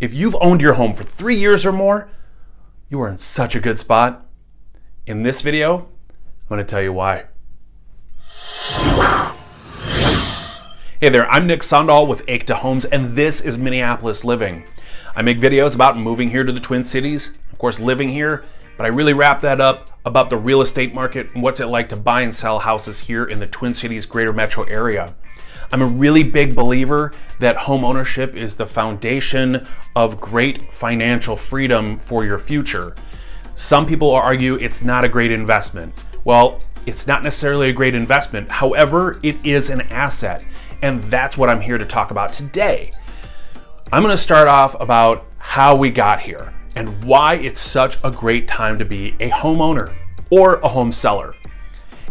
If you've owned your home for 3 years or more, you are in such a good spot. In this video, I'm going to tell you why. Hey there, I'm Nick Sundahl with Acta Homes, and this is Minneapolis Living. I make videos about moving here to the Twin Cities, of course living here, but I really wrap that up about the real estate market and what's it like to buy and sell houses here in the Twin Cities greater metro area. I'm a really big believer that home ownership is the foundation of great financial freedom for your future. Some people argue it's not a great investment. Well, it's not necessarily a great investment. However, it is an asset, and that's what I'm here to talk about today. I'm going to start off about how we got here and why it's such a great time to be a homeowner or a home seller.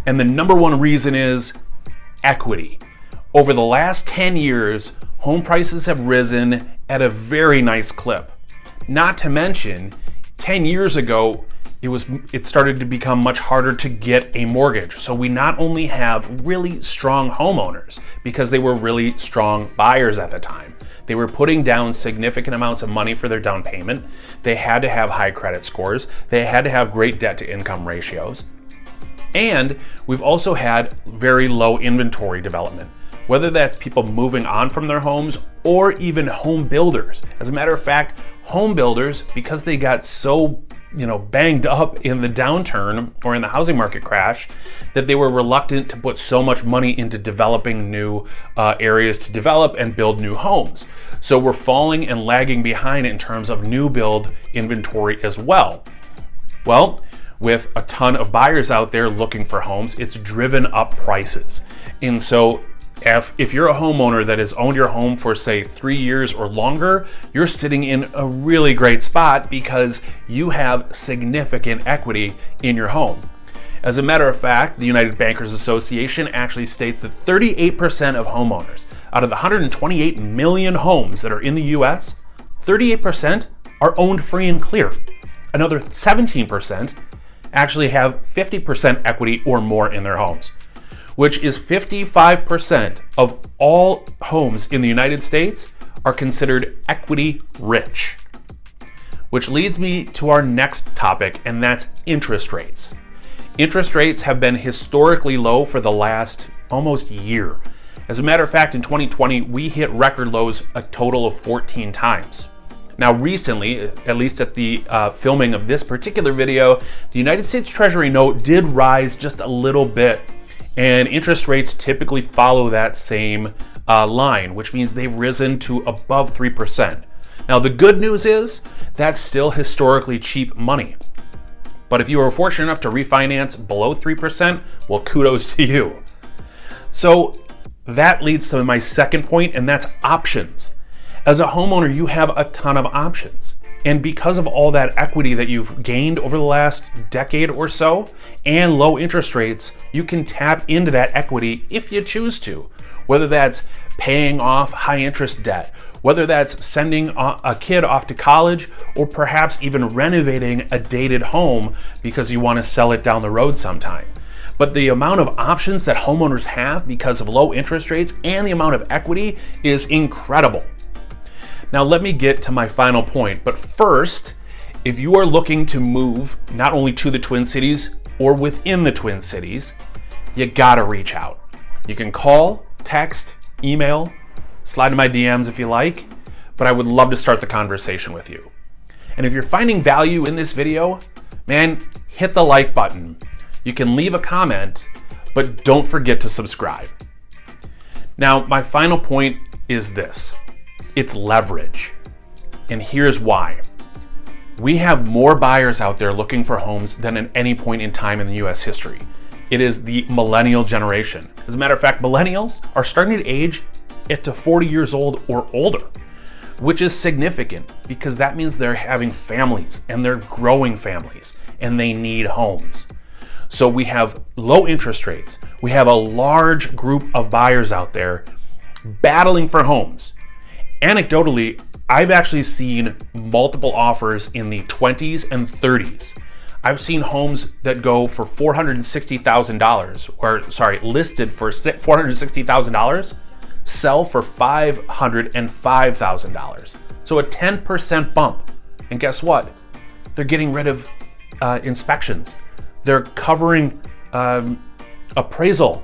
And the number one reason is equity. Over the last 10 years, home prices have risen at a very nice clip. Not to mention, 10 years ago, it started to become much harder to get a mortgage. So we not only have really strong homeowners because they were really strong buyers at the time. They were putting down significant amounts of money for their down payment. They had to have high credit scores. They had to have great debt to income ratios. And we've also had very low inventory development, whether that's people moving on from their homes or even home builders. As a matter of fact, home builders, because they got so banged up in the downturn or in the housing market crash, that they were reluctant to put so much money into developing new areas to develop and build new homes. So we're falling and lagging behind in terms of new build inventory as well. Well, with a ton of buyers out there looking for homes, it's driven up prices. And so if you're a homeowner that has owned your home for, say, 3 years or longer, you're sitting in a really great spot because you have significant equity in your home. As a matter of fact, the United Bankers Association actually states that 38% of homeowners, out of the 128 million homes that are in the US, 38% are owned free and clear. Another 17% actually have 50% equity or more in their homes, which is 55% of all homes in the United States are considered equity rich. Which leads me to our next topic, and that's interest rates. Interest rates have been historically low for the last almost year. As a matter of fact, in 2020, we hit record lows a total of 14 times. Now recently, at least at the filming of this particular video, the United States Treasury note did rise just a little bit, and interest rates typically follow that same line, which means they've risen to above 3%. Now, the good news is that's still historically cheap money. But if you were fortunate enough to refinance below 3%, well, kudos to you. So that leads to my second point, and that's options. As a homeowner, you have a ton of options. And because of all that equity that you've gained over the last decade or so and low interest rates, you can tap into that equity if you choose to, whether that's paying off high interest debt, whether that's sending a kid off to college, or perhaps even renovating a dated home because you want to sell it down the road sometime. But the amount of options that homeowners have because of low interest rates and the amount of equity is incredible. Now let me get to my final point, but first, if you are looking to move not only to the Twin Cities or within the Twin Cities, you gotta reach out. You can call, text, email, slide in my DMs if you like, but I would love to start the conversation with you. And if you're finding value in this video, man, hit the like button. You can leave a comment, but don't forget to subscribe. Now, my final point is this. It's leverage. And here's why. We have more buyers out there looking for homes than at any point in time in the US history. It is the millennial generation. As a matter of fact, millennials are starting to age to 40 years old or older, which is significant because that means they're having families and they're growing families and they need homes. So we have low interest rates. We have a large group of buyers out there battling for homes. Anecdotally, I've actually seen multiple offers in the 20s and 30s. I've seen homes that go for $460,000, listed for $460,000, sell for $505,000. So a 10% bump. And guess what? They're getting rid of inspections. They're covering appraisal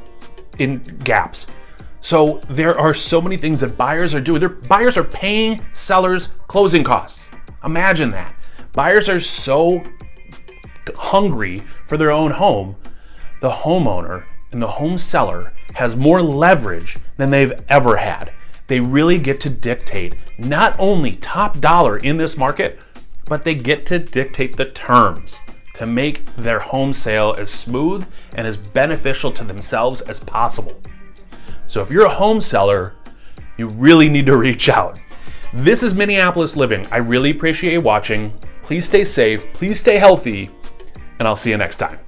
in gaps. So there are so many things that buyers are doing. Buyers are paying sellers closing costs. Imagine that. Buyers are so hungry for their own home. The homeowner and the home seller has more leverage than they've ever had. They really get to dictate not only top dollar in this market, but they get to dictate the terms to make their home sale as smooth and as beneficial to themselves as possible. So if you're a home seller, you really need to reach out. This is Minneapolis Living. I really appreciate you watching. Please stay safe, please stay healthy, and I'll see you next time.